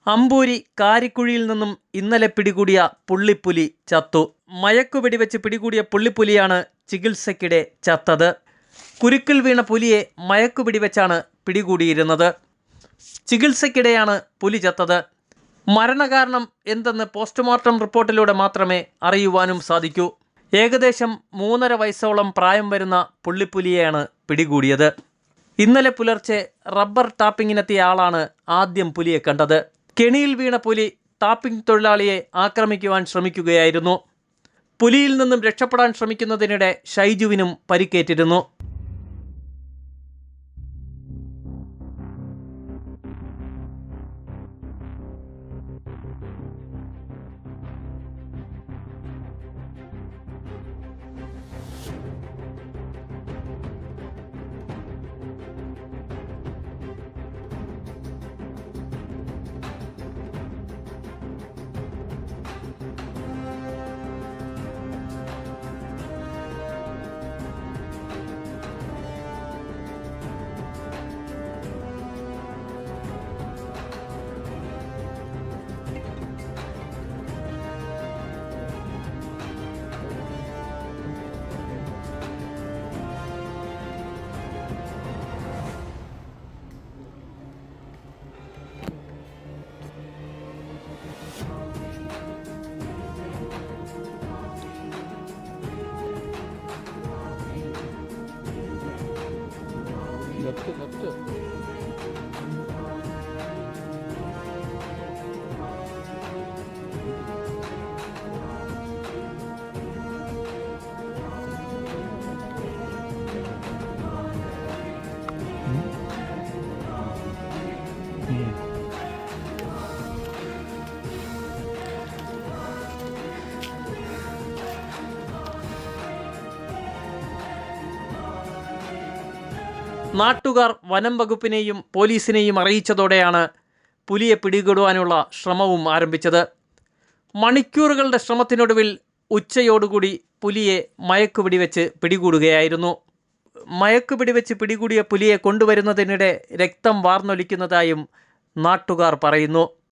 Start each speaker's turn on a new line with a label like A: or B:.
A: അമ്പൂരി കാരിക്കുഴിയിൽ നിന്നും ഇന്നലെ പിടികൂടിയ പുള്ളിപ്പുലി ചത്തു. മയക്കുവെടിവെച്ച് പിടികൂടിയ പുള്ളിപ്പുലിയാണ് ചികിത്സയ്ക്കിടെ ചത്തത്. കുരുക്കിൽ വീണ പുലിയെ മയക്കുവെടിവെച്ചാണ് പിടികൂടിയിരുന്നത്. ചികിത്സയ്ക്കിടെയാണ് പുലി ചത്തത്. മരണകാരണം എന്തെന്ന് പോസ്റ്റ്മോർട്ടം റിപ്പോർട്ടിലൂടെ മാത്രമേ അറിയുവാനും സാധിക്കൂ. ഏകദേശം 3.5 വയസ്സോളം പ്രായം വരുന്ന പുള്ളിപ്പുലിയെയാണ് പിടികൂടിയത്. ഇന്നലെ പുലർച്ചെ റബ്ബർ ടാപ്പിങ്ങിനെത്തിയ ആളാണ് ആദ്യം പുലിയെ കണ്ടത്. കെണിയിൽ വീണ പുലി ടാപ്പിംഗ് തൊഴിലാളിയെ ആക്രമിക്കുവാൻ ശ്രമിക്കുകയായിരുന്നു. പുലിയിൽ നിന്നും രക്ഷപ്പെടാൻ ശ്രമിക്കുന്നതിനിടെ ഷൈജുവിനും പരിക്കേറ്റിരുന്നു.
B: ലെഫ്റ്റ്
A: നാട്ടുകാർ വനം വകുപ്പിനെയും പോലീസിനെയും അറിയിച്ചതോടെയാണ് പുലിയെ പിടികൂടുവാനുള്ള ശ്രമവും ആരംഭിച്ചത്. മണിക്കൂറുകളുടെ ശ്രമത്തിനൊടുവിൽ ഉച്ചയോടുകൂടി പുലിയെ മയക്കുവെടിവെച്ച് പിടികൂടുകയായിരുന്നു. മയക്കുവെടിവെച്ച് പിടികൂടിയ പുലിയെ കൊണ്ടുവരുന്നതിനിടെ രക്തം വാർന്നൊലിക്കുന്നതായും നാട്ടുകാർ പറയുന്നു.